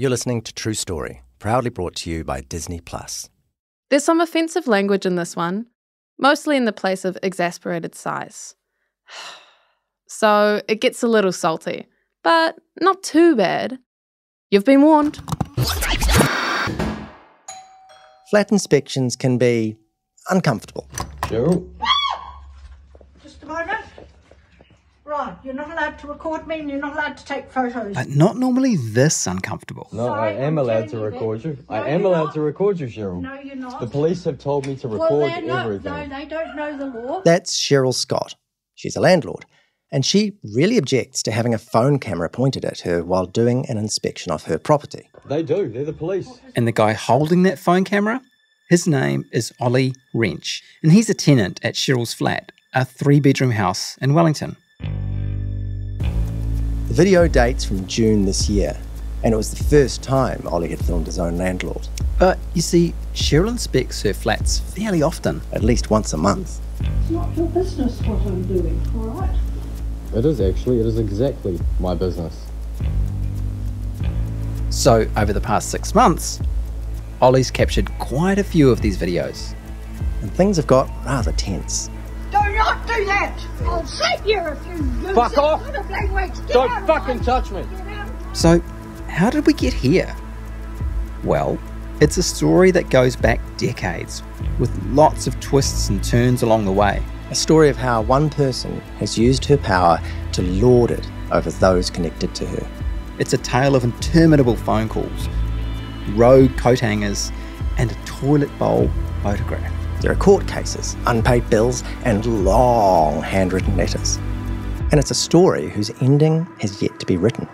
You're listening to True Story, proudly brought to you by Disney+. There's some offensive language in this one, mostly in the place of exasperated sighs. So it gets a little salty, but not too bad. You've been warned. Flat inspections can be uncomfortable. Cheryl? Just a moment. Right, you're not allowed to record me and you're not allowed to take photos. But not normally this uncomfortable. No, Sorry, I am I'm allowed to telling you record you. No, I am you're allowed not. to record you, Cheryl. No, you're not. The police have told me to Well, record they're not. everything. No, they don't know the law. That's Cheryl Scott. She's a landlord, and she really objects to having a phone camera pointed at her while doing an inspection of her property. They do. They're the police. And the guy holding that phone camera, his name is Ollie Wrench, and he's a tenant at Cheryl's flat, a 3-bedroom house in Wellington. The video dates from June this year, and it was the first time Ollie had filmed his own landlord, But you see, Cheryl inspects her flats fairly often. at least once a month. It's not your business what I'm doing, all right? It is actually. It is exactly my business. So over the past 6 months, Ollie's captured quite a few of these videos. And things have got rather tense. Do not do that! I'll slap you if you use Fuck that off! sort of language. Get Don't out of fucking my- touch me! Get out. So how did we get here? Well, it's a story that goes back decades, with lots of twists and turns along the way. A story of how one person has used her power to lord it over those connected to her. It's a tale of interminable phone calls, rogue coat hangers, and a toilet bowl photograph. There are court cases, unpaid bills, and long handwritten letters. And it's a story whose ending has yet to be written.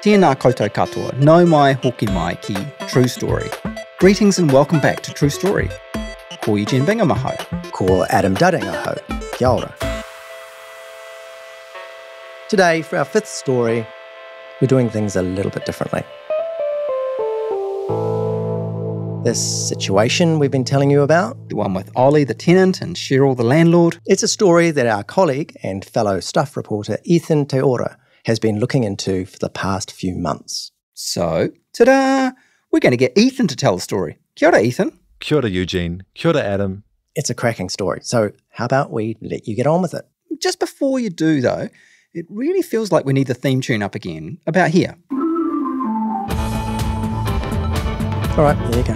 Tēnā koutou katoa, nau mai hoki mai ki True Story. Greetings and welcome back to True Story. Ko Eugene Bingamaho. Ko Adam Duddingaho. Kia ora. Today, for our 5th story, we're doing things a little bit differently. This situation we've been telling you about, The one with Ollie the tenant and Cheryl the landlord. it's a story that our colleague and fellow stuff reporter Ethan Te Ora has been looking into for the past few months. So, ta-da! We're going to get Ethan to tell the story. Kia ora, Ethan. Kia ora, Eugene. Kia ora, Adam. It's a cracking story, so how about we let you get on with it? Just before you do, though, it really feels like we need the theme tune up again, about here. All right, there you go.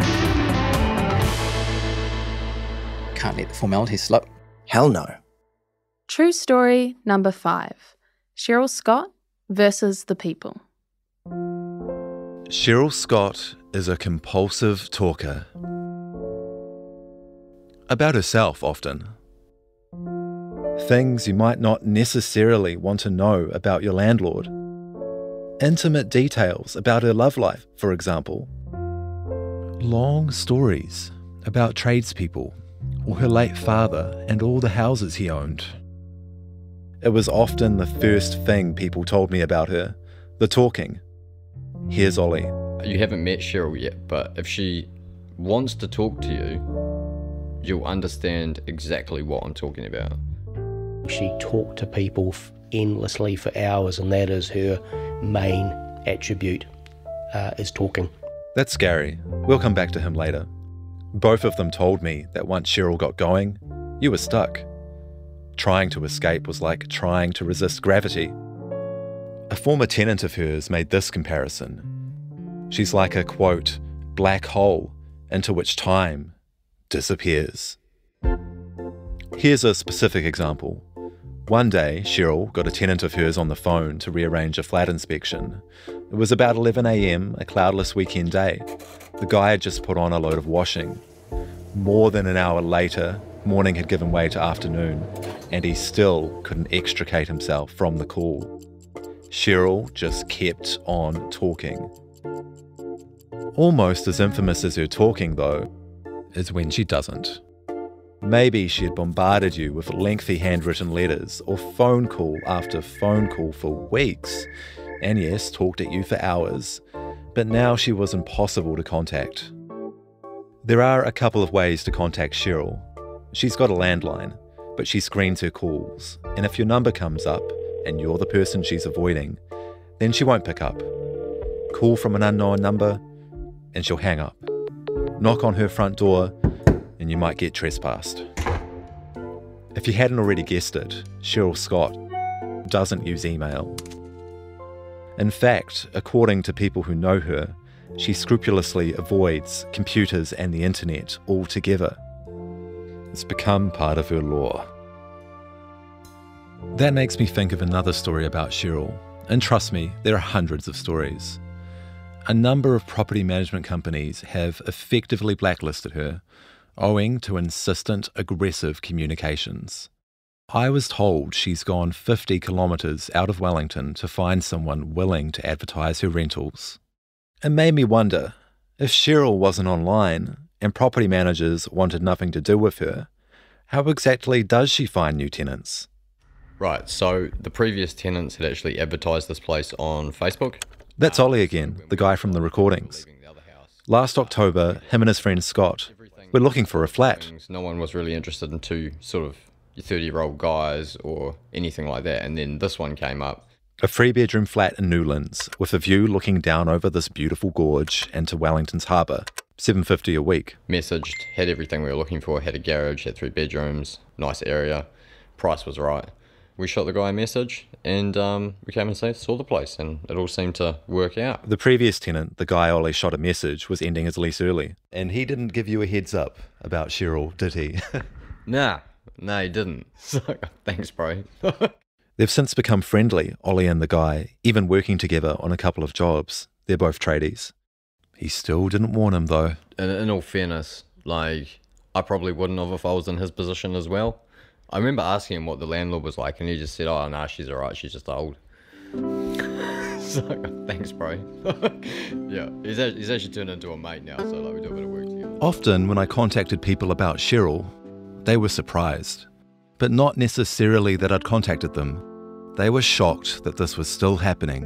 Can't let the formalities slip. Hell no. True story number 5. Cheryl Scott versus the people. Cheryl Scott is a compulsive talker. About herself, often. Things you might not necessarily want to know about your landlord. Intimate details about her love life, for example. Long stories about tradespeople or her late father and all the houses he owned. It was often the first thing people told me about her, the talking. Here's Ollie. You haven't met Cheryl yet, but if she wants to talk to you, you'll understand exactly what I'm talking about. She talked to people endlessly for hours, and that is her main attribute, is talking. That's scary. We'll come back to him later. Both of them told me that once Cheryl got going, you were stuck. Trying to escape was like trying to resist gravity. A former tenant of hers made this comparison. She's like a, quote, black hole into which time disappears. Here's a specific example. One day, Cheryl got a tenant of hers on the phone to rearrange a flat inspection. It was about 11 a.m, a cloudless weekend day. The guy had just put on a load of washing. More than an hour later, morning had given way to afternoon, and he still couldn't extricate himself from the call. Cheryl just kept on talking. Almost as infamous as her talking, though, is when she doesn't. Maybe she had bombarded you with lengthy handwritten letters or phone call after phone call for weeks, and yes, talked at you for hours, but now she was impossible to contact. There are a couple of ways to contact Cheryl. She's got a landline, but she screens her calls, and if your number comes up and you're the person she's avoiding, then she won't pick up. Call from an unknown number, and she'll hang up. Knock on her front door, and you might get trespassed. If you hadn't already guessed it, Cheryl Scott doesn't use email. In fact, according to people who know her, she scrupulously avoids computers and the internet altogether. It's become part of her lore. That makes me think of another story about Cheryl, and trust me, there are hundreds of stories. A number of property management companies have effectively blacklisted her, owing to insistent, aggressive communications. I was told she's gone 50 kilometres out of Wellington to find someone willing to advertise her rentals. It made me wonder, if Cheryl wasn't online and property managers wanted nothing to do with her, how exactly does she find new tenants? Right, so the previous tenants had actually advertised this place on Facebook. That's Ollie again, the guy from the recordings. Last October, him and his friend Scott were looking for a flat. No one was really interested in two sort of 30-year-old guys or anything like that, and then this one came up. A 3-bedroom flat in Newlands with a view looking down over this beautiful gorge and to Wellington's harbour. $750 a week. Messaged, had everything we were looking for, had a garage, had 3 bedrooms, nice area, price was right. We shot the guy a message and we came and saw the place, and it all seemed to work out. The previous tenant, the guy Ollie shot a message, was ending his lease early. And he didn't give you a heads up about Cheryl, did he? Nah, he didn't. So, thanks, bro. They've since become friendly, Ollie and the guy, even working together on a couple of jobs. They're both tradies. He still didn't warn him, though. In all fairness, like, I probably wouldn't have if I was in his position as well. I remember asking him what the landlord was like, and he just said, oh, nah, she's alright, she's just old. So, thanks, bro. Yeah, he's actually turned into a mate now, so like, we do a bit of work together. Often, when I contacted people about Cheryl, they were surprised. But not necessarily that I'd contacted them. They were shocked that this was still happening,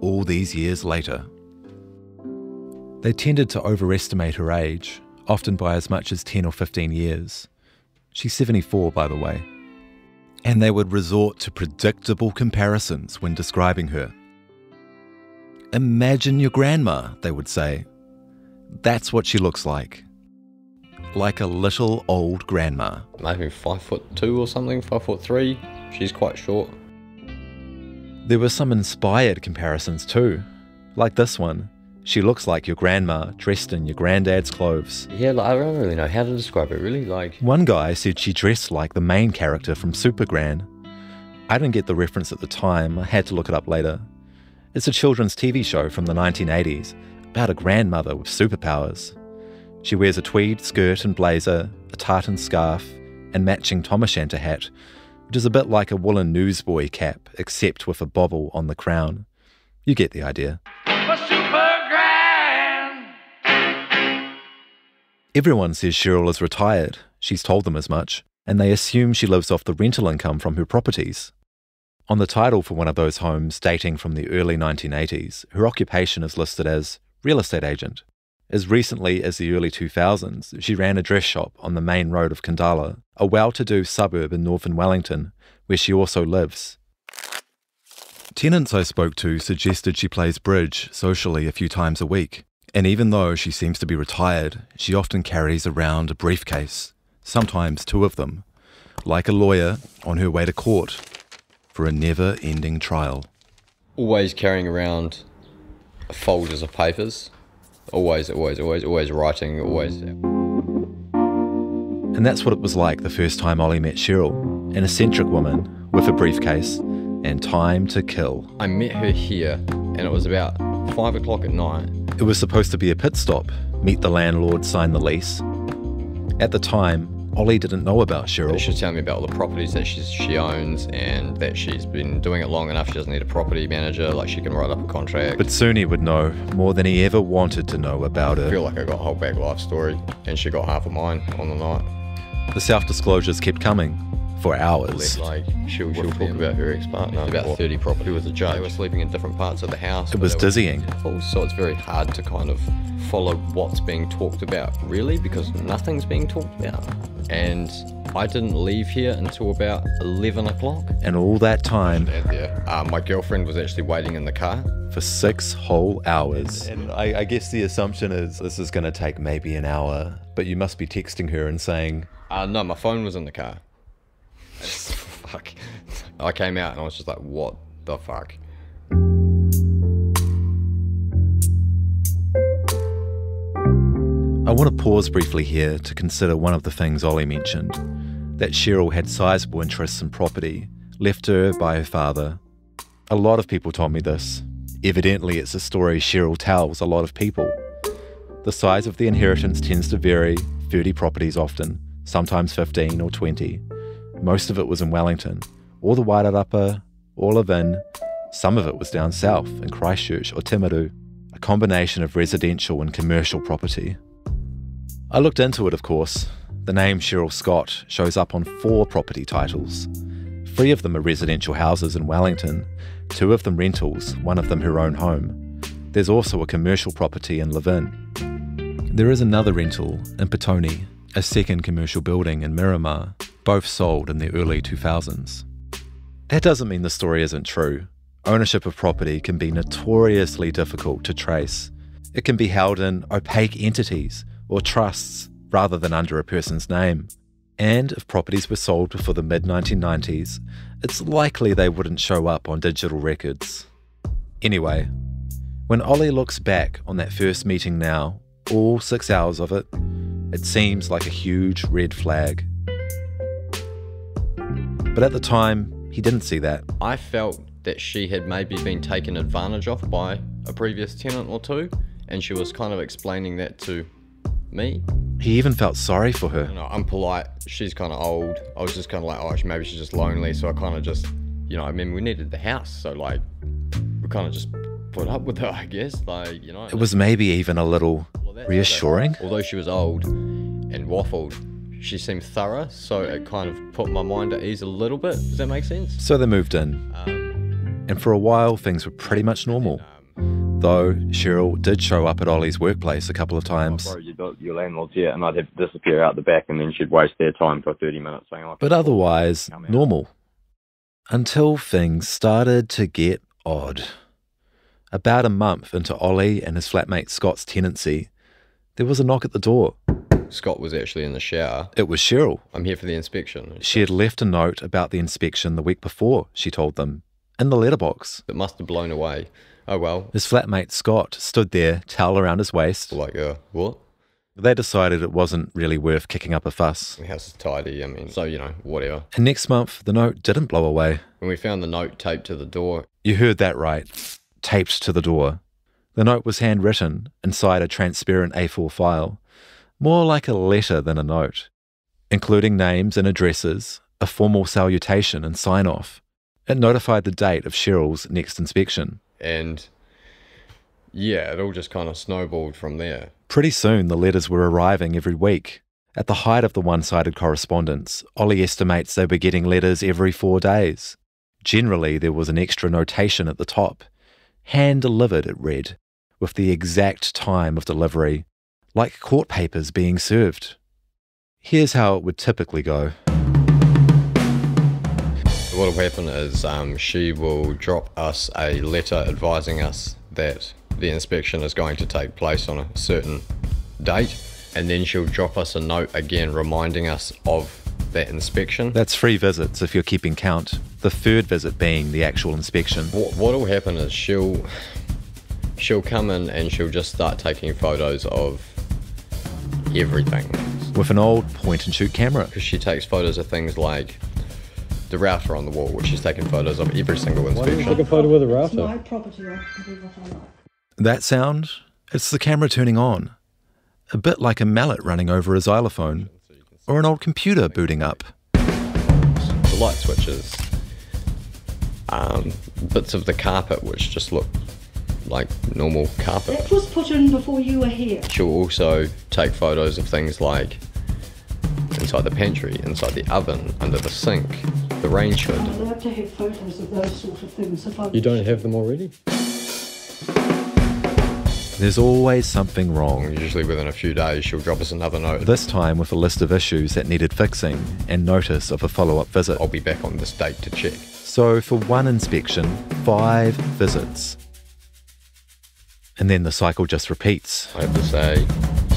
all these years later. They tended to overestimate her age, often by as much as 10 or 15 years. She's 74, by the way. And they would resort to predictable comparisons when describing her. Imagine your grandma, they would say. That's what she looks like. Like a little old grandma. Maybe 5'2" or something, 5'3". She's quite short. There were some inspired comparisons too. Like this one. She looks like your grandma, dressed in your granddad's clothes. Yeah, like, I don't really know how to describe it, really. Like, one guy said she dressed like the main character from Supergran. I didn't get the reference at the time, I had to look it up later. It's a children's TV show from the 1980s, about a grandmother with superpowers. She wears a tweed skirt and blazer, a tartan scarf, and matching Tam O'Shanter hat, which is a bit like a woolen newsboy cap, except with a bobble on the crown. You get the idea. Everyone says Cheryl is retired, she's told them as much, and they assume she lives off the rental income from her properties. On the title for one of those homes dating from the early 1980s, her occupation is listed as real estate agent. As recently as the early 2000s, she ran a dress shop on the main road of Kandala, a well-to-do suburb in northern Wellington, where she also lives. Tenants I spoke to suggested she plays bridge socially a few times a week. And even though she seems to be retired, she often carries around a briefcase, sometimes 2 of them, like a lawyer on her way to court for a never-ending trial. Always carrying around folders of papers, always writing, always. And that's what it was like the first time Ollie met Cheryl, an eccentric woman with a briefcase and time to kill. I met her here, and it was about 5 o'clock at night. It was supposed to be a pit stop, meet the landlord, sign the lease. At the time, Ollie didn't know about Cheryl. She was telling me about all the properties that she owns, and that she's been doing it long enough, she doesn't need a property manager, like she can write up a contract. But soon he would know more than he ever wanted to know about her. I feel like I got a whole back life story, and she got half of mine on the night. The self-disclosures kept coming. For hours. Like, she'll talk about her ex-partner. About 30 property with a judge. They were sleeping in different parts of the house. It was dizzying. So it's very hard to kind of follow what's being talked about, really, because nothing's being talked about. And I didn't leave here until about 11 o'clock. And all that time, my girlfriend was actually waiting in the car. for 6 whole hours. And I guess the assumption is this is going to take maybe an hour, but you must be texting her and saying... No, my phone was in the car. Fuck. I came out and I was just like, what the fuck? I want to pause briefly here to consider one of the things Ollie mentioned, that Cheryl had sizable interests in property left to her by her father. A lot of people told me this. Evidently, it's a story Cheryl tells a lot of people. The size of the inheritance tends to vary, 30 properties often, sometimes 15 or 20. Most of it was in Wellington, or the Wairarapa, or Levin. Some of it was down south in Christchurch or Timaru, a combination of residential and commercial property. I looked into it, of course. The name Cheryl Scott shows up on 4 property titles. 3 of them are residential houses in Wellington, 2 of them rentals, 1 of them her own home. There's also a commercial property in Levin. There is another rental in Petone, a second commercial building in Miramar, both sold in the early 2000s. That doesn't mean the story isn't true. Ownership of property can be notoriously difficult to trace. It can be held in opaque entities or trusts rather than under a person's name. And if properties were sold before the mid-1990s, it's likely they wouldn't show up on digital records. Anyway, when Ollie looks back on that first meeting now, all 6 hours of it, it seems like a huge red flag. But at the time, he didn't see that. I felt that she had maybe been taken advantage of by a previous tenant or two, and she was kind of explaining that to me. He even felt sorry for her. You know, I'm polite, she's kind of old. I was just kind of like, oh, maybe she's just lonely, so I kind of just, you know, I mean, we needed the house, so like, we kind of just put up with her, I guess, like, you know. It was maybe even a little reassuring. Although she was old and waffled, she seemed thorough, so it kind of put my mind at ease a little bit. Does that make sense? So they moved in. And for a while, things were pretty much normal. Though Cheryl did show up at Ollie's workplace a couple of times. Your landlord's here, and I'd have to disappear out the back, and then she'd waste their time for 30 minutes saying, oh, but otherwise, normal. Until things started to get odd. About a month into Ollie and his flatmate Scott's tenancy, there was a knock at the door. Scott was actually in the shower. It was Cheryl. I'm here for the inspection. She had left a note about the inspection the week before, she told them, in the letterbox. It must have blown away. Oh well. His flatmate Scott stood there, towel around his waist. Like, what? They decided it wasn't really worth kicking up a fuss. The house is tidy, I mean, so, you know, whatever. And next month, the note didn't blow away. When we found the note taped to the door. You heard that right. Taped to the door. The note was handwritten inside a transparent A4 file. More like a letter than a note. Including names and addresses, a formal salutation and sign-off. It notified the date of Cheryl's next inspection. And yeah, it all just kind of snowballed from there. Pretty soon, the letters were arriving every week. At the height of the one-sided correspondence, Ollie estimates they were getting letters every 4 days. Generally, there was an extra notation at the top. Hand-delivered, it read, with the exact time of delivery, like court papers being served. Here's how it would typically go. What will happen is she will drop us a letter advising us that the inspection is going to take place on a certain date, and then she'll drop us a note again reminding us of that inspection. That's 3 visits if you're keeping count, the 3rd visit being the actual inspection. What will happen is she'll come in and she'll just start taking photos of everything. With an old point-and-shoot camera. Because she takes photos of things like the router on the wall, which she's taken photos of every single inspection. Why don't you take a photo with a router? It's my property, I can do what I like. That sound? It's the camera turning on. A bit like a mallet running over a xylophone. Or an old computer booting up. The light switches. Bits of the carpet which just look like normal carpet. That was put in before you were here. She'll also take photos of things like inside the pantry, inside the oven, under the sink, the range hood. I'm allowed to have photos of those sort of things if I... You don't have them already? There's always something wrong. Usually within a few days she'll drop us another note. This time with a list of issues that needed fixing and notice of a follow-up visit. I'll be back on this date to check. So for one inspection, 5 visits. And then the cycle just repeats. I have to say,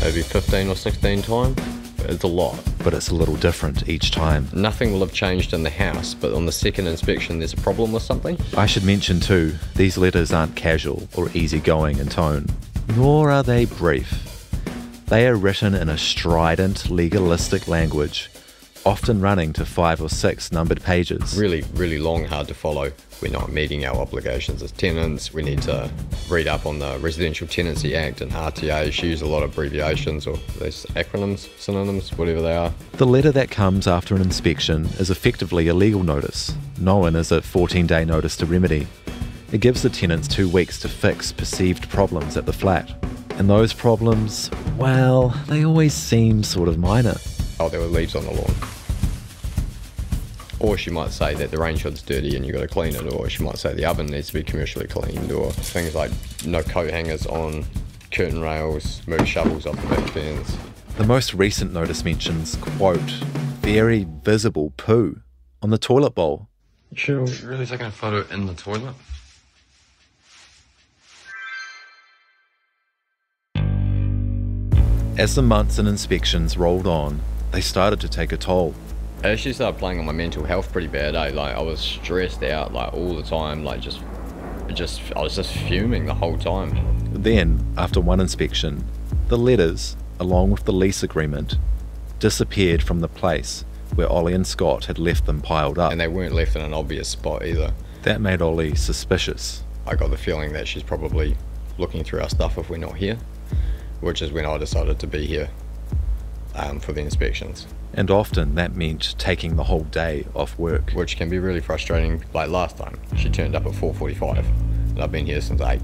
maybe 15 or 16 times. It's a lot. But it's a little different each time. Nothing will have changed in the house, but on the second inspection there's a problem with something. I should mention too, these letters aren't casual or easygoing in tone, nor are they brief. They are written in a strident, legalistic language, often running to 5 or 6 numbered pages. Really, really long, hard to follow. We're not meeting our obligations as tenants. We need to read up on the Residential Tenancy Act and RTA. She uses a lot of abbreviations or these acronyms, synonyms, whatever they are. The letter that comes after an inspection is effectively a legal notice, known as a 14-day notice to remedy. It gives the tenants 2 weeks to fix perceived problems at the flat. And those problems, well, they always seem sort of minor. Oh, there were leaves on the lawn. Or she might say that the range hood's dirty and you've got to clean it, or she might say the oven needs to be commercially cleaned, or things like no coat hangers on curtain rails, move shovels off the back fence. The most recent notice mentions, quote, very visible poo on the toilet bowl. Cheryl, you really taking a photo in the toilet? As the months and inspections rolled on, they started to take a toll. I actually started playing on my mental health pretty bad, eh? Like, I was stressed out, like, all the time, like, I was just fuming the whole time. Then, after one inspection, the letters, along with the lease agreement, disappeared from the place where Ollie and Scott had left them piled up. And they weren't left in an obvious spot either. That made Ollie suspicious. I got the feeling that she's probably looking through our stuff if we're not here, which is when I decided to be here for the inspections. And often that meant taking the whole day off work. Which can be really frustrating. Like last time, she turned up at 4:45 and I've been here since 8.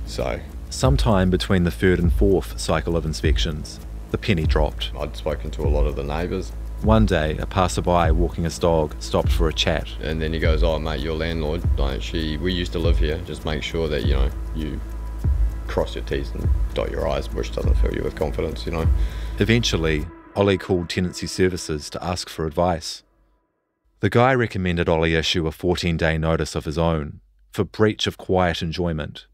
So sometime between the 3rd and 4th cycle of inspections, the penny dropped. I'd spoken to a lot of the neighbours. One day, a passerby walking his dog stopped for a chat. And then he goes, oh mate, your landlord, like, we used to live here, just make sure that, you cross your T's and dot your I's, which doesn't fill you with confidence, Eventually, Ollie called Tenancy Services to ask for advice. The guy recommended Ollie issue a 14-day notice of his own for breach of quiet enjoyment.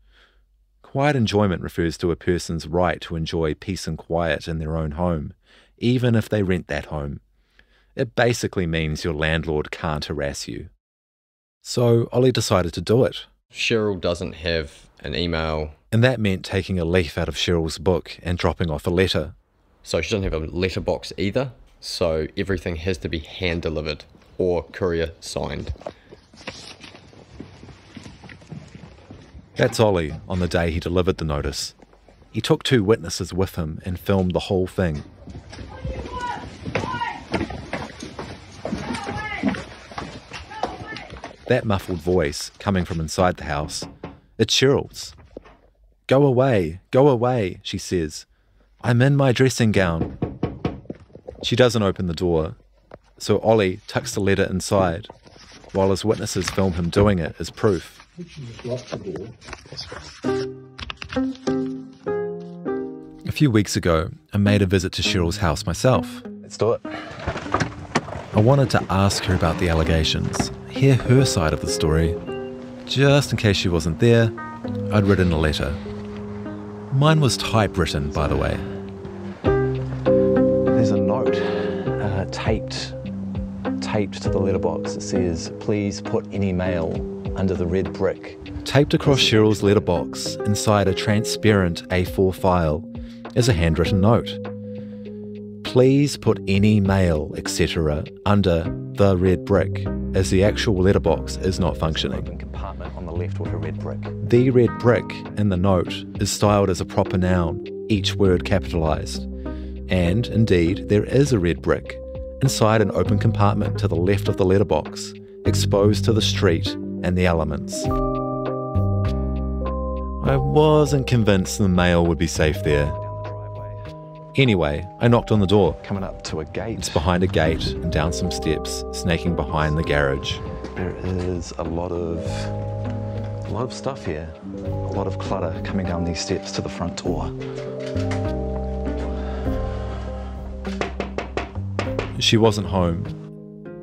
Quiet enjoyment refers to a person's right to enjoy peace and quiet in their own home, even if they rent that home. It basically means your landlord can't harass you. So Ollie decided to do it. Cheryl doesn't have an email. And that meant taking a leaf out of Cheryl's book and dropping off a letter. So she doesn't have a letterbox either, so everything has to be hand-delivered or courier signed. That's Ollie on the day he delivered the notice. He took 2 witnesses with him and filmed the whole thing. That muffled voice coming from inside the house, it's Cheryl's. Go away, she says. I'm in my dressing gown. She doesn't open the door, so Ollie tucks the letter inside, while his witnesses film him doing it as proof. A few weeks ago, I made a visit to Cheryl's house myself. Let's do it. I wanted to ask her about the allegations, hear her side of the story. Just in case she wasn't there, I'd written a letter. Mine was typewritten, by the way. There's a note taped to the letterbox. It says, please put any mail under the red brick. Taped across Cheryl's letterbox inside a transparent A4 file is a handwritten note. Please put any mail, etc. under the red brick, as the actual letterbox is not functioning. Open compartment on the left with a red brick. The red brick in the note is styled as a proper noun, each word capitalised. And, indeed, there is a red brick inside an open compartment to the left of the letterbox, exposed to the street and the elements. I wasn't convinced the mail would be safe there. Anyway, I knocked on the door. Coming up to a gate. It's behind a gate and down some steps, snaking behind the garage. There is a lot of A lot of stuff here. A lot of clutter coming down these steps to the front door. She wasn't home.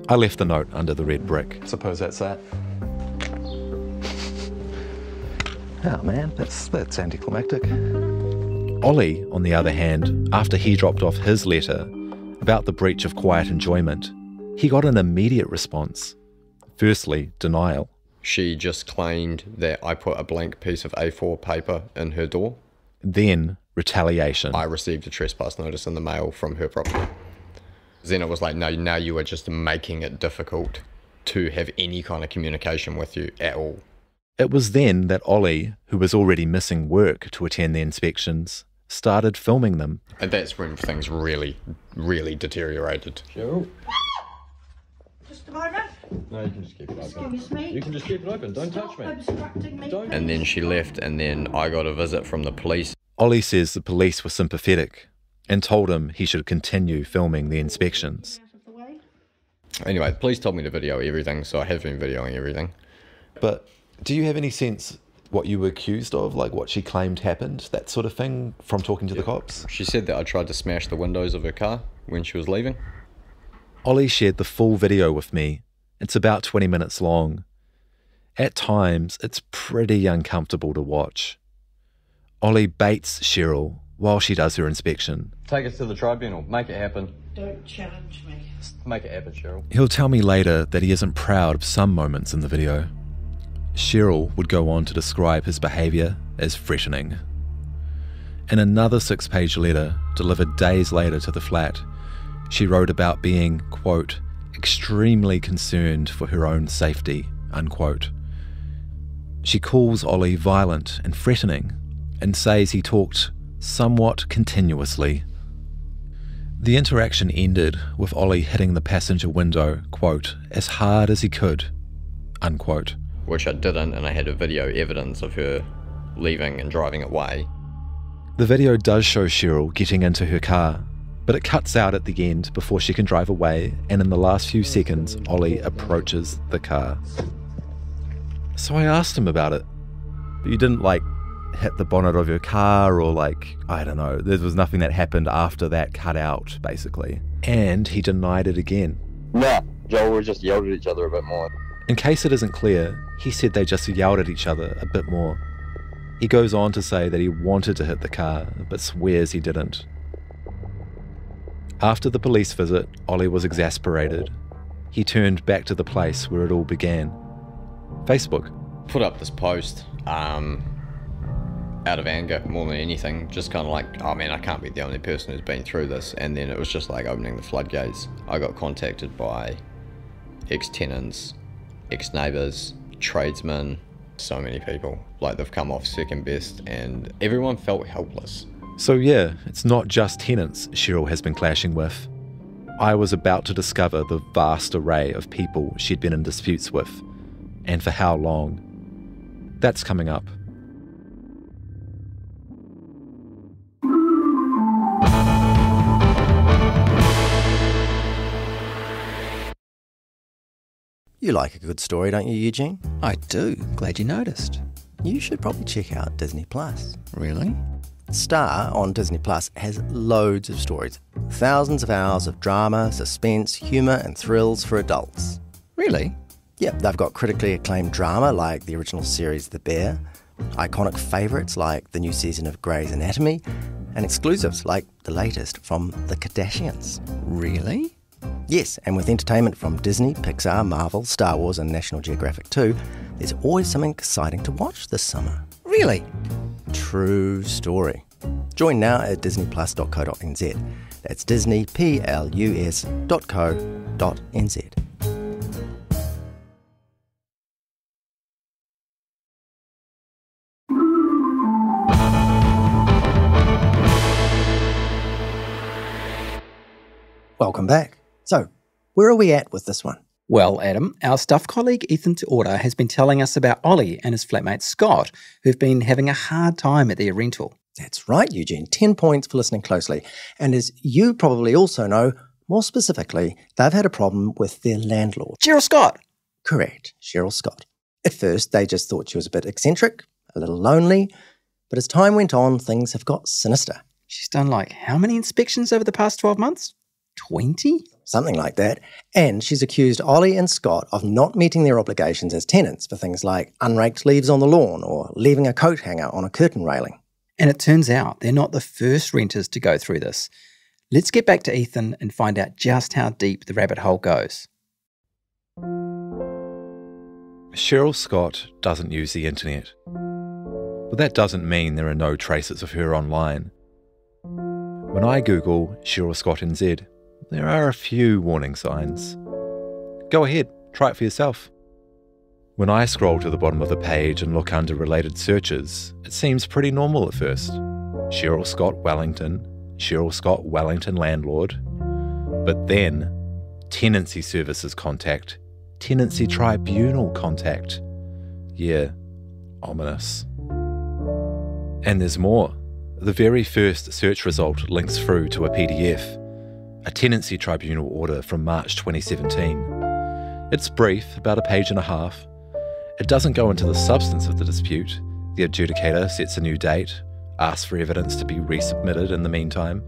I left the note under the red brick. Suppose that's that. Oh man, that's anticlimactic. Ollie, on the other hand, after he dropped off his letter about the breach of quiet enjoyment, he got an immediate response. Firstly, denial. She just claimed that I put a blank piece of A4 paper in her door. Then, retaliation. I received a trespass notice in the mail from her property. Then it was like, no, now you are just making it difficult to have any kind of communication with you at all. It was then that Ollie, who was already missing work to attend the inspections, started filming them. And that's when things really, really deteriorated. Cheryl? Just a moment. No, you can just keep it open. Excuse me. You can just keep it open. Don't touch me. Stop obstructing me. Don't. And then she left, and then I got a visit from the police. Ollie says the police were sympathetic and told him he should continue filming the inspections. Anyway, the police told me to video everything, so I have been videoing everything. But do you have any sense what you were accused of, like what she claimed happened, that sort of thing, from talking to the cops? She said that I tried to smash the windows of her car when she was leaving. Ollie shared the full video with me. It's about 20 minutes long. At times, it's pretty uncomfortable to watch. Ollie baits Cheryl while she does her inspection. Take us to the tribunal. Make it happen. Don't challenge me. Make it happen, Cheryl. He'll tell me later that he isn't proud of some moments in the video. Cheryl would go on to describe his behaviour as threatening. In another 6-page letter delivered days later to the flat, she wrote about being, quote, extremely concerned for her own safety, unquote. She calls Ollie violent and threatening and says he talked somewhat continuously. The interaction ended with Ollie hitting the passenger window, quote, as hard as he could, unquote. Which I didn't, and I had a video evidence of her leaving and driving away. The video does show Cheryl getting into her car, but it cuts out at the end before she can drive away, and in the last few seconds, Ollie approaches the car. So I asked him about it. But you didn't, hit the bonnet of your car or, I don't know, there was nothing that happened after that cut out, basically. And he denied it again. Nah, Joel, we just yelled at each other a bit more. In case it isn't clear, he said they just yelled at each other a bit more. He goes on to say that he wanted to hit the car, but swears he didn't. After the police visit, Ollie was exasperated. He turned back to the place where it all began. Facebook. Put up this post, out of anger more than anything, just kind of like, oh man, I can't be the only person who's been through this. And then it was just like opening the floodgates. I got contacted by ex-tenants, ex-neighbours, tradesmen, so many people. They've come off second best and everyone felt helpless. So yeah, it's not just tenants Cheryl has been clashing with. I was about to discover the vast array of people she'd been in disputes with, and for how long. That's coming up. You like a good story, don't you, Eugene? I do. Glad you noticed. You should probably check out Disney Plus. Really? Star on Disney Plus has loads of stories. Thousands of hours of drama, suspense, humour and thrills for adults. Really? Yeah, they've got critically acclaimed drama like the original series The Bear, iconic favourites like the new season of Grey's Anatomy, and exclusives like the latest from The Kardashians. Really? Yes, and with entertainment from Disney, Pixar, Marvel, Star Wars and National Geographic too, there's always something exciting to watch this summer. Really? True story. Join now at disneyplus.co.nz. That's disneyplus.co.nz. Welcome back. So, where are we at with this one? Well, Adam, our staff colleague Ethan Te Ora has been telling us about Ollie and his flatmate Scott, who've been having a hard time at their rental. That's right, Eugene. 10 points for listening closely. And as you probably also know, more specifically, they've had a problem with their landlord. Cheryl Scott! Correct, Cheryl Scott. At first, they just thought she was a bit eccentric, a little lonely, but as time went on, things have got sinister. She's done like how many inspections over the past 12 months? 20? Something like that. And she's accused Ollie and Scott of not meeting their obligations as tenants for things like unraked leaves on the lawn or leaving a coat hanger on a curtain railing. And it turns out they're not the first renters to go through this. Let's get back to Ethan and find out just how deep the rabbit hole goes. Cheryl Scott doesn't use the internet. But that doesn't mean there are no traces of her online. When I Google Cheryl Scott NZ, there are a few warning signs. Go ahead, try it for yourself. When I scroll to the bottom of the page and look under related searches, it seems pretty normal at first. Cheryl Scott Wellington, Cheryl Scott Wellington landlord. But then, tenancy services contact, tenancy tribunal contact. Yeah, ominous. And there's more. The very first search result links through to a PDF, a tenancy tribunal order from March 2017. It's brief, about a page and a half. It doesn't go into the substance of the dispute. The adjudicator sets a new date, asks for evidence to be resubmitted in the meantime.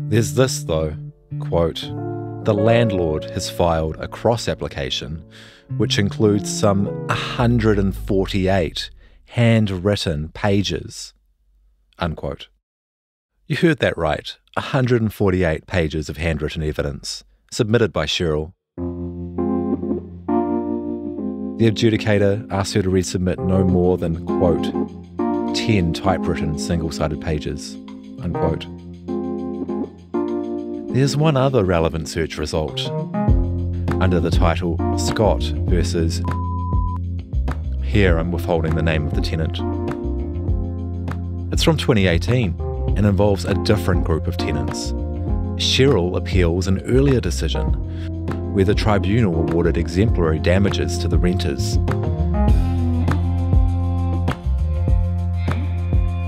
There's this though, quote, "The landlord has filed a cross-application which includes some 148 handwritten pages," unquote. You heard that right, 148 pages of handwritten evidence, submitted by Cheryl. The adjudicator asked her to resubmit no more than, quote, 10 typewritten single-sided pages, unquote. There's one other relevant search result, under the title Scott versus... Here I'm withholding the name of the tenant. It's from 2018 and involves a different group of tenants. Cheryl appeals an earlier decision where the tribunal awarded exemplary damages to the renters.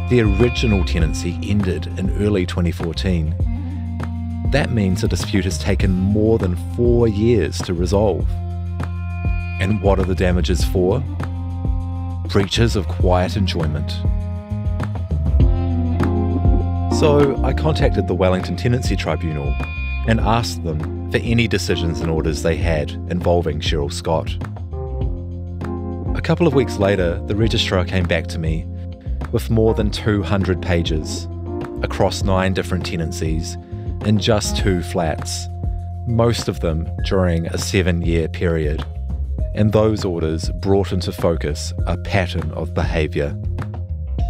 The original tenancy ended in early 2014. That means the dispute has taken more than 4 years to resolve. And what are the damages for? Breaches of quiet enjoyment. So I contacted the Wellington Tenancy Tribunal and asked them for any decisions and orders they had involving Cheryl Scott. A couple of weeks later, the registrar came back to me with more than 200 pages across 9 different tenancies in just 2 flats, most of them during a 7-year period. And those orders brought into focus a pattern of behaviour.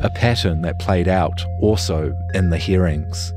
A pattern that played out also in the hearings.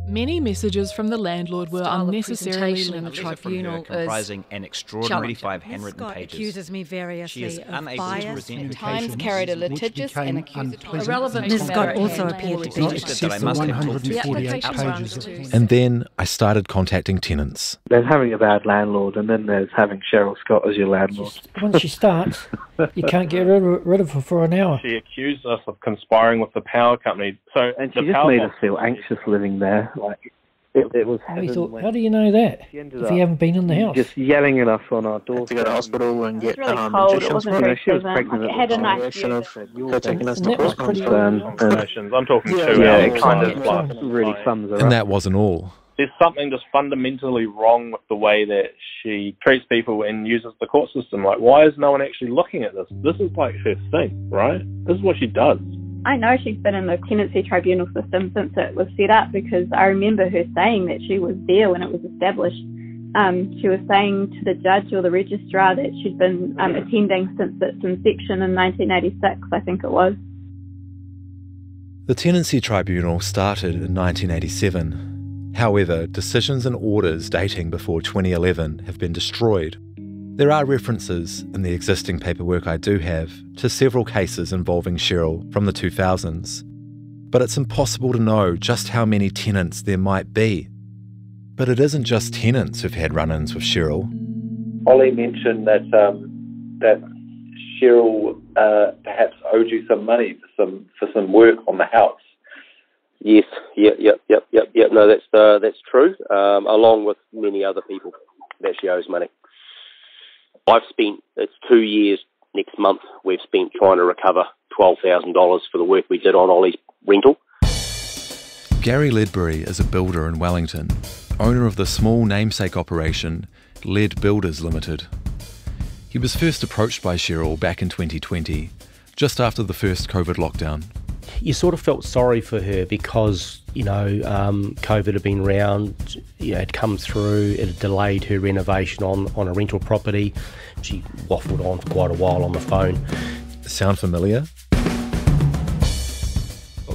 Many messages from the landlord were unnecessarily in the tribunal comprising an extraordinary 35 handwritten pages. Accuses me variously of bias. At times carried a litigious and accusatory irrelevant. Ms. Scott also appeared to be that I must have 148 pages. And then I started contacting tenants. There's having a bad landlord, and then there's having Cheryl Scott as your landlord. Once she starts, you can't get rid of her for an hour. She accused us of conspiring with the power company. And she just made us feel anxious living there. Like it was. We thought, how do you know that if you haven't been in the house? Just yelling at us on our door to go to hospital and get injections. She was pregnant. It had a nice view. Her taking us to hospital. I'm talking 2 hours. Yeah, it kind of really sums her up. And that wasn't all. There's something just fundamentally wrong with the way that she treats people and uses the court system. Like, why is no one actually looking at this? This is like her thing, right? This is what she does. I know she's been in the tenancy tribunal system since it was set up, because I remember her saying that she was there when it was established. She was saying to the judge or the registrar that she'd been attending since its inception in 1986, I think it was. The Tenancy Tribunal started in 1987. However, decisions and orders dating before 2011 have been destroyed. There are references in the existing paperwork I do have to several cases involving Cheryl from the 2000s, but it's impossible to know just how many tenants there might be. But it isn't just tenants who've had run-ins with Cheryl. Ollie mentioned that Cheryl perhaps owed you some money for some work on the house. Yes, yep. No, that's true. Along with many other people that she owes money. It's 2 years next month we've spent trying to recover $12,000 for the work we did on Ollie's rental. Gary Ledbury is a builder in Wellington, owner of the small namesake operation Led Builders Limited. He was first approached by Cheryl back in 2020, just after the first COVID lockdown. You sort of felt sorry for her because, COVID had been around, it had come through, it had delayed her renovation on a rental property. She waffled on for quite a while on the phone. Sound familiar?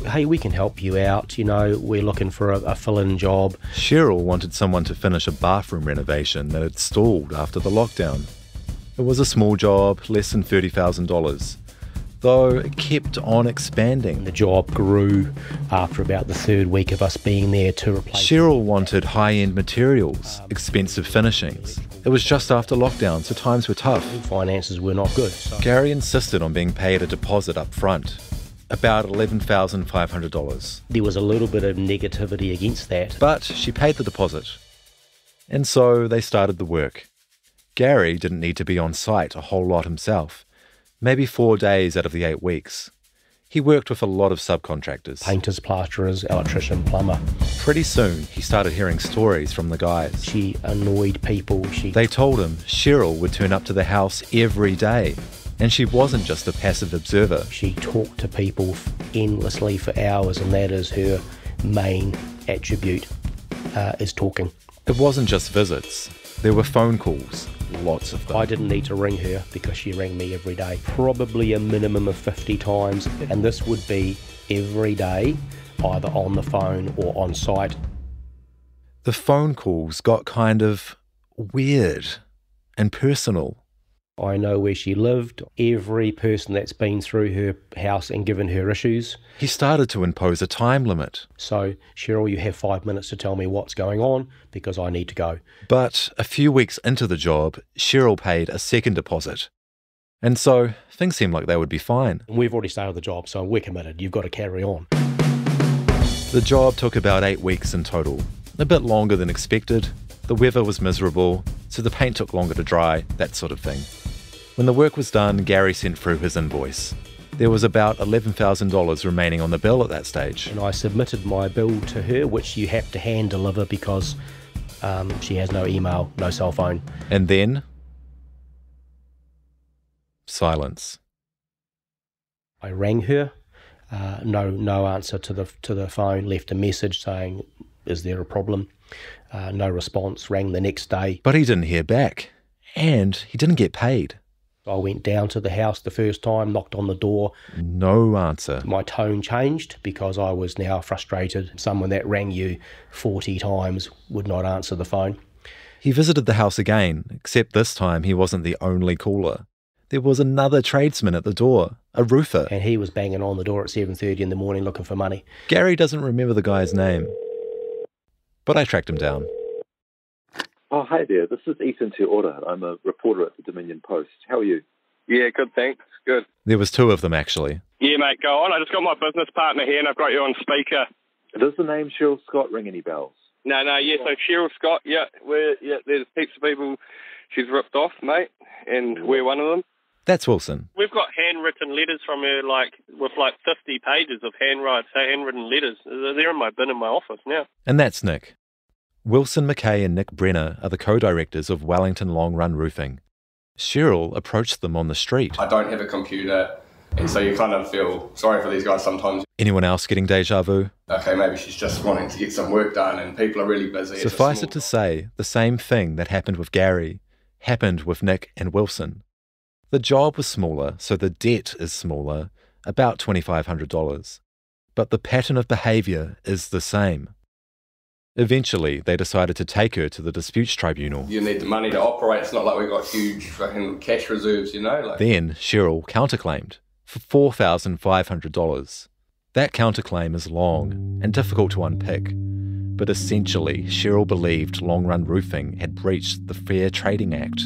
Hey, we can help you out, we're looking for a fill-in job. Cheryl wanted someone to finish a bathroom renovation that had stalled after the lockdown. It was a small job, less than $30,000. Though it kept on expanding. The job grew after about the third week of us being there to replace. Cheryl wanted high-end materials, expensive finishings. It was just after lockdown, so times were tough. Finances were not good. So. Gary insisted on being paid a deposit up front, about $11,500. There was a little bit of negativity against that. But she paid the deposit. And so they started the work. Gary didn't need to be on site a whole lot himself. Maybe 4 days out of the 8 weeks. He worked with a lot of subcontractors. Painters, plasterers, electrician, plumber. Pretty soon, he started hearing stories from the guys. She annoyed people. They told him Cheryl would turn up to the house every day. And she wasn't just a passive observer. She talked to people endlessly for hours, and that is her main attribute, is talking. It wasn't just visits. There were phone calls. Lots of them. I didn't need to ring her because she rang me every day, probably a minimum of 50 times, and this would be every day, either on the phone or on site. The phone calls got kind of weird and personal. I know where she lived, every person that's been through her house and given her issues. He started to impose a time limit. So, Cheryl, you have 5 minutes to tell me what's going on because I need to go. But a few weeks into the job, Cheryl paid a second deposit. And so things seemed like they would be fine. We've already started the job, so we're committed. You've got to carry on. The job took about 8 weeks in total, a bit longer than expected. The weather was miserable, so the paint took longer to dry, that sort of thing. When the work was done, Gary sent through his invoice. There was about $11,000 remaining on the bill at that stage. And I submitted my bill to her, which you have to hand deliver because she has no email, no cell phone. And then silence. I rang her, no answer to the phone, left a message saying, is there a problem? No response, rang the next day. But he didn't hear back, and he didn't get paid. I went down to the house the first time, knocked on the door. No answer. My tone changed because I was now frustrated. Someone that rang you 40 times would not answer the phone. He visited the house again, except this time he wasn't the only caller. There was another tradesman at the door, a roofer. And he was banging on the door at 7:30 in the morning looking for money. Gary doesn't remember the guy's name, but I tracked him down. Oh, hi there. This is Ethan Te Ora. I'm a reporter at the Dominion Post. How are you? Yeah, good, thanks. Good. There was two of them, actually. Yeah, mate, go on. I just got my business partner here and I've got you on speaker. Does the name Cheryl Scott ring any bells? No, yeah, so Cheryl Scott, there's heaps of people she's ripped off, mate, and we're one of them. That's Wilson. We've got handwritten letters from her, with 50 pages of handwritten letters. They're in my bin in my office now. And that's Nick. Wilson McKay and Nick Brenner are the co-directors of Wellington Long Run Roofing. Cheryl approached them on the street. I don't have a computer, and so you kind of feel sorry for these guys sometimes. Anyone else getting deja vu? Okay, maybe she's just wanting to get some work done and people are really busy. Suffice it to say, the same thing that happened with Gary happened with Nick and Wilson. The job was smaller, so the debt is smaller, about $2,500. But the pattern of behaviour is the same. Eventually, they decided to take her to the disputes tribunal. You need the money to operate. It's not like we've got huge fucking cash reserves, Then Cheryl counterclaimed for $4,500. That counterclaim is long and difficult to unpick, but essentially Cheryl believed Long Run Roofing had breached the Fair Trading Act.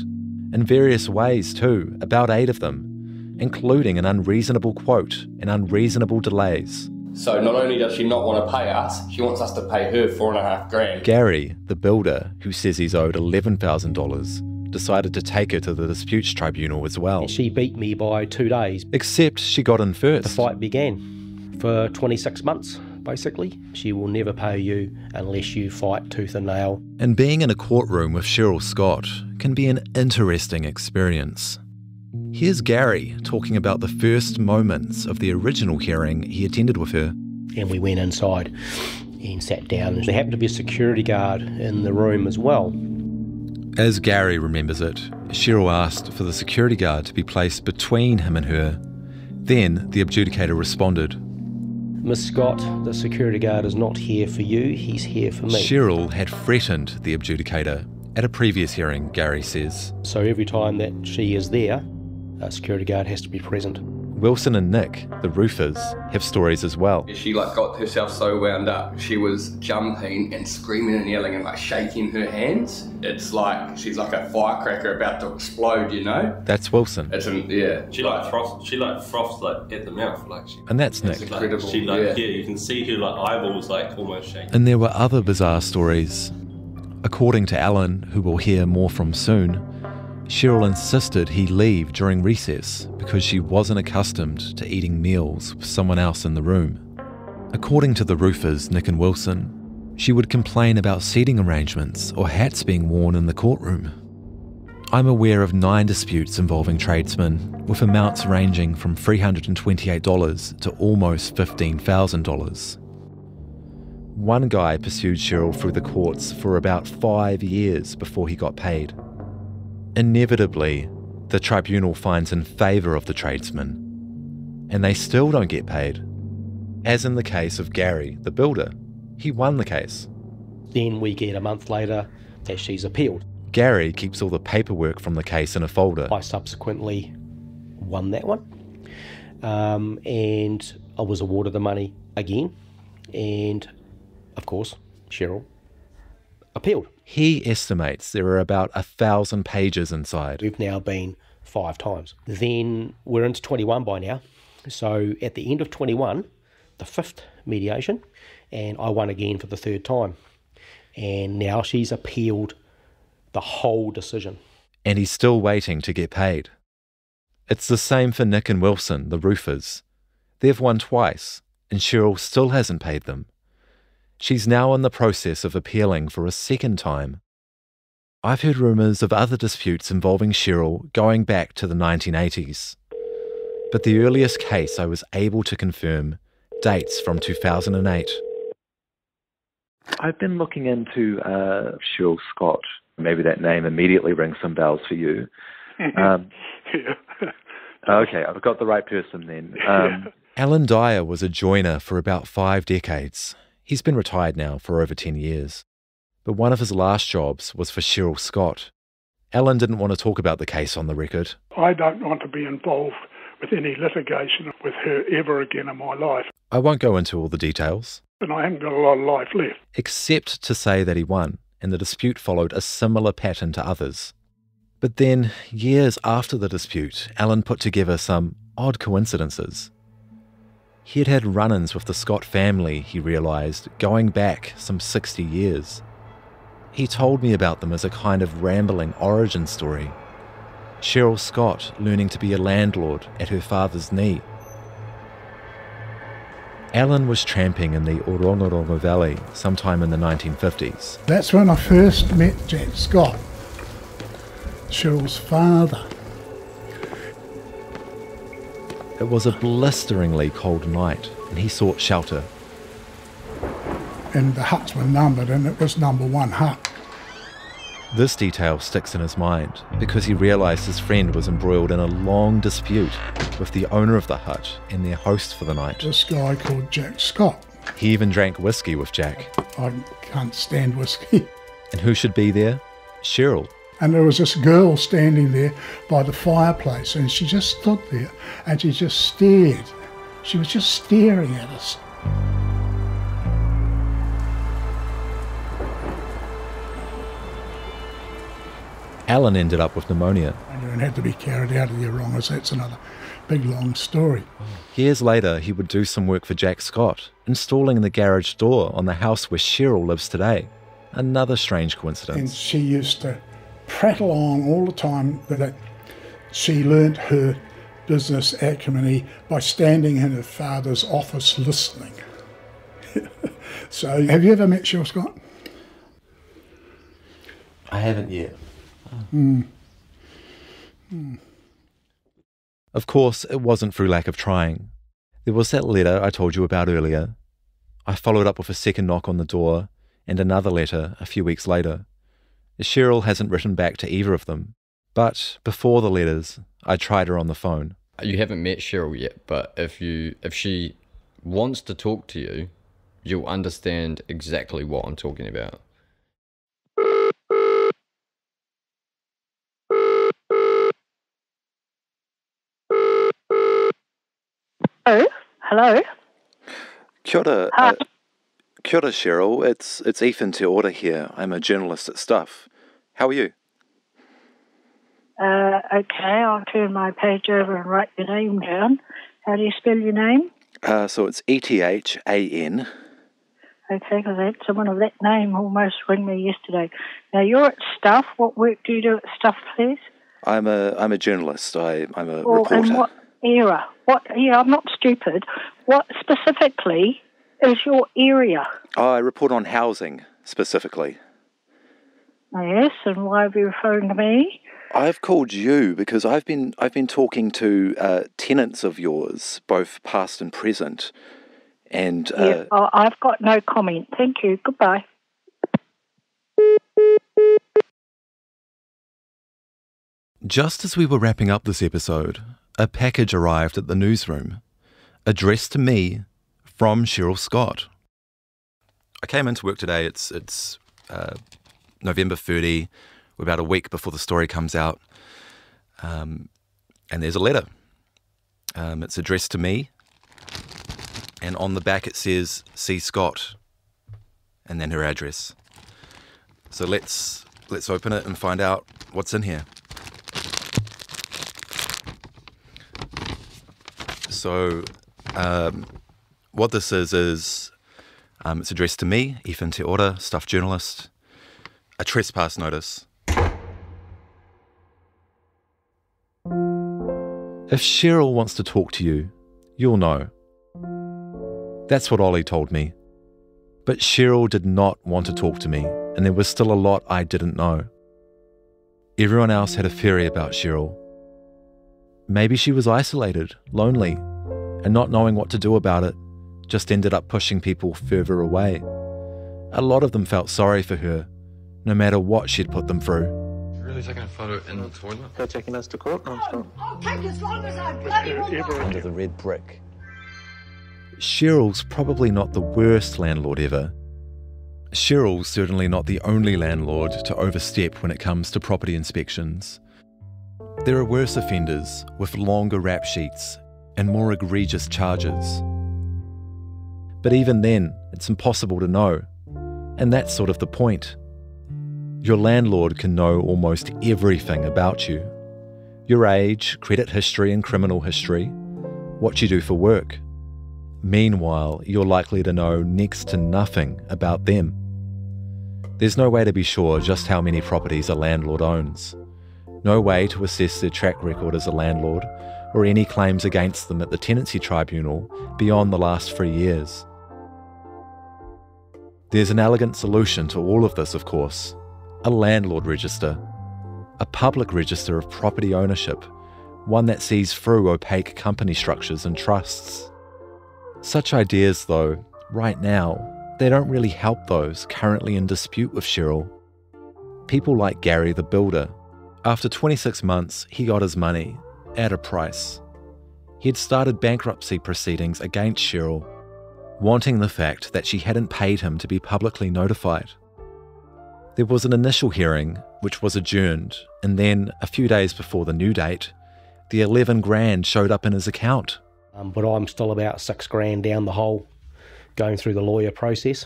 In various ways too, about 8 of them, including an unreasonable quote and unreasonable delays. So not only does she not want to pay us, she wants us to pay her $4,500. Gary, the builder, who says he's owed $11,000, decided to take her to the disputes tribunal as well. She beat me by 2 days. Except she got in first. The fight began for 26 months, basically. She will never pay you unless you fight tooth and nail. And being in a courtroom with Cheryl Scott can be an interesting experience. Here's Gary talking about the first moments of the original hearing he attended with her. And we went inside and sat down. There happened to be a security guard in the room as well. As Gary remembers it, Cheryl asked for the security guard to be placed between him and her. Then the adjudicator responded, "Miss Scott, the security guard is not here for you, he's here for me." Cheryl had threatened the adjudicator at a previous hearing, Gary says. So every time that she is there, a security guard has to be present. Wilson and Nick, the roofers, have stories as well. She got herself so wound up. She was jumping and screaming and yelling and shaking her hands. It's like she's like a firecracker about to explode, you know? That's Wilson. Yeah. She froths at the mouth, and that's Nick. Incredible. You can see her eyeballs almost shaking. And there were other bizarre stories. According to Alan, who we'll hear more from soon, Cheryl insisted he leave during recess because she wasn't accustomed to eating meals with someone else in the room. According to the roofers, Nick and Wilson, she would complain about seating arrangements or hats being worn in the courtroom. I'm aware of 9 disputes involving tradesmen, with amounts ranging from $328 to almost $15,000. One guy pursued Cheryl through the courts for about 5 years before he got paid. Inevitably, the tribunal finds in favour of the tradesman, and they still don't get paid. As in the case of Gary, the builder. He won the case. Then we get a month later that she's appealed. Gary keeps all the paperwork from the case in a folder. I subsequently won that one, and I was awarded the money again, and of course, Cheryl appealed. He estimates there are about 1,000 pages inside. We've now been 5 times. Then we're into 21 by now. So at the end of 21, the 5th mediation, and I won again for the 3rd time. And now she's appealed the whole decision. And he's still waiting to get paid. It's the same for Nick and Wilson, the roofers. They've won twice, and Cheryl still hasn't paid them. She's now in the process of appealing for a 2nd time. I've heard rumours of other disputes involving Cheryl going back to the 1980s. But the earliest case I was able to confirm dates from 2008. I've been looking into Cheryl Scott. Maybe that name immediately rings some bells for you. Okay, I've got the right person then. Alan Dyer was a joiner for about 5 decades. He's been retired now for over 10 years. But one of his last jobs was for Cheryl Scott. Alan didn't want to talk about the case on the record. I don't want to be involved with any litigation with her ever again in my life. I won't go into all the details. And I haven't got a lot of life left. Except to say that he won, and the dispute followed a similar pattern to others. But then, years after the dispute, Alan put together some odd coincidences. He had had run-ins with the Scott family, he realised, going back some 60 years. He told me about them as a kind of rambling origin story. Cheryl Scott learning to be a landlord at her father's knee. Alan was tramping in the Orongorongo Valley sometime in the 1950s. That's when I first met Jack Scott, Cheryl's father. It was a blisteringly cold night, and he sought shelter. And the huts were numbered, and it was number 1 hut. This detail sticks in his mind because he realised his friend was embroiled in a long dispute with the owner of the hut and their host for the night. This guy called Jack Scott. He even drank whiskey with Jack. I can't stand whiskey. And who should be there? Cheryl. And there was this girl standing there by the fireplace, and she just stood there and she just stared. She was just staring at us. Alan ended up with pneumonia. And had to be carried out of the Orongas. That's another big long story. Years later, he would do some work for Jack Scott, installing the garage door on the house where Cheryl lives today. Another strange coincidence. And she used to prattle on all the time that she learnt her business acumen by standing in her father's office listening. So, have you ever met Cheryl Scott? I haven't yet. Of course, it wasn't through lack of trying. There was that letter I told you about earlier. I followed up with a second knock on the door and another letter a few weeks later. Cheryl hasn't written back to either of them, but before the letters, I tried her on the phone. You haven't met Cheryl yet, but if she wants to talk to you, you'll understand exactly what I'm talking about. Oh, hello. Kia ora, kia ora, Cheryl. It's Ethan Te Ora here. I'm a journalist at Stuff. How are you? Okay, I'll turn my page over and write your name down. How do you spell your name? So it's Ethan. Okay, because I had someone of that name almost ring me yesterday. Now, you're at Stuff. What work do you do at Stuff, please? I'm a journalist. I'm a reporter. And what era? I'm not stupid. What specifically is your area? I report on housing, specifically. Yes, and why have you phoned me? I've called you because I've been talking to tenants of yours, both past and present, and I've got no comment. Thank you. Goodbye. Just as we were wrapping up this episode, a package arrived at the newsroom, addressed to me from Cheryl Scott. I came into work today. It's November 30. We're about a week before the story comes out, and there's a letter. It's addressed to me, and on the back it says C. Scott, and then her address. So let's open it and find out what's in here. So what this is it's addressed to me, Ethan Te Ora, Stuff journalist, a trespass notice. If Cheryl wants to talk to you, you'll know. That's what Ollie told me. But Cheryl did not want to talk to me, and there was still a lot I didn't know. Everyone else had a theory about Cheryl. Maybe she was isolated, lonely, and not knowing what to do about it, just ended up pushing people further away. A lot of them felt sorry for her, no matter what she'd put them through. Really taking a photo in the toilet? They're taking us to court non-stop. I'll take as long as I bloody want. Under the red brick. Cheryl's probably not the worst landlord ever. Cheryl's certainly not the only landlord to overstep when it comes to property inspections. There are worse offenders with longer rap sheets and more egregious charges. But even then, it's impossible to know. And that's sort of the point. Your landlord can know almost everything about you. Your age, credit history and criminal history, what you do for work. Meanwhile, you're likely to know next to nothing about them. There's no way to be sure just how many properties a landlord owns. No way to assess their track record as a landlord or any claims against them at the tenancy tribunal beyond the last 3 years. There's an elegant solution to all of this, of course. A landlord register. A public register of property ownership, one that sees through opaque company structures and trusts. Such ideas, though, right now, they don't really help those currently in dispute with Cheryl. People like Gary the builder. After 26 months, he got his money, at a price. He'd started bankruptcy proceedings against Cheryl, wanting the fact that she hadn't paid him to be publicly notified. There was an initial hearing, which was adjourned, and then, a few days before the new date, the 11 grand showed up in his account. But I'm still about $6,000 down the hole, going through the lawyer process.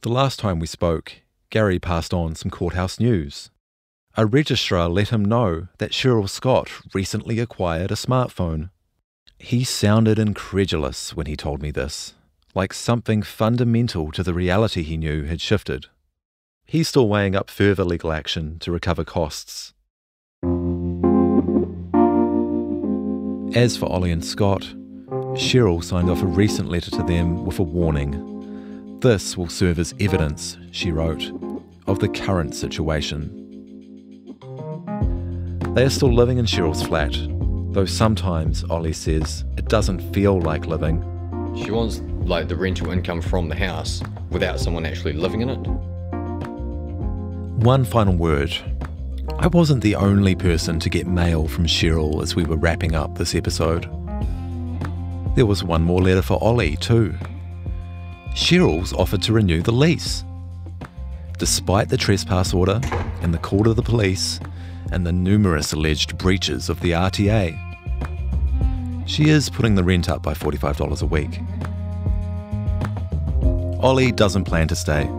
The last time we spoke, Gary passed on some courthouse news. A registrar let him know that Cheryl Scott recently acquired a smartphone. He sounded incredulous when he told me this, like something fundamental to the reality he knew had shifted. He's still weighing up further legal action to recover costs. As for Ollie and Scott, Cheryl signed off a recent letter to them with a warning. This will serve as evidence, she wrote, of the current situation. They are still living in Cheryl's flat, though sometimes, Ollie says, it doesn't feel like living. She wants the rental income from the house without someone actually living in it. One final word. I wasn't the only person to get mail from Cheryl as we were wrapping up this episode. There was one more letter for Ollie too. Cheryl's offered to renew the lease. Despite the trespass order and the call to the police and the numerous alleged breaches of the RTA, she is putting the rent up by $45 a week. Ollie doesn't plan to stay.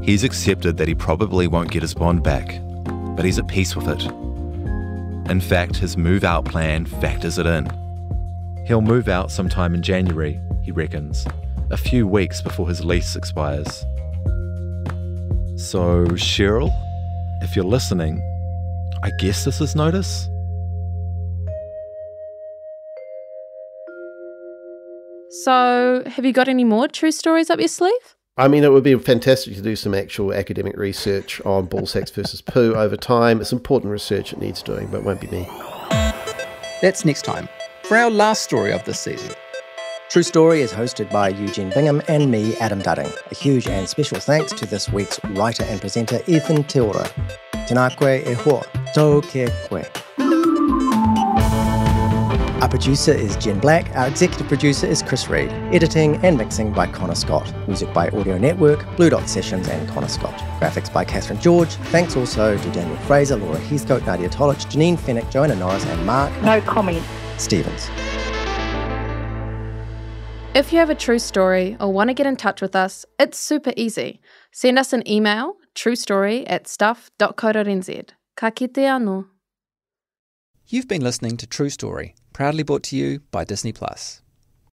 He's accepted that he probably won't get his bond back, but he's at peace with it. In fact, his move-out plan factors it in. He'll move out sometime in January, he reckons, a few weeks before his lease expires. So, Cheryl, if you're listening, I guess this is notice? So, have you got any more true stories up your sleeve? I mean, it would be fantastic to do some actual academic research on ball sacks versus poo over time. It's important research, it needs doing, but it won't be me. That's next time for our last story of this season. True Story is hosted by Eugene Bingham and me, Adam Dudding. A huge and special thanks to this week's writer and presenter, Ethan Te Ora. Tēnā koe e hoa, tau ke koe. Our producer is Jen Black. Our executive producer is Chris Reid. Editing and mixing by Connor Scott. Music by Audio Network, Blue Dot Sessions and Connor Scott. Graphics by Catherine George. Thanks also to Daniel Fraser, Laura Heathcote, Nadia Tolich, Janine Fennick, Joanna Norris and Mark No comment. Stevens. If you have a true story or want to get in touch with us, it's super easy. Send us an email, truestory@stuff.co.nz. Ka kite anō. You've been listening to True Story, proudly brought to you by Disney+.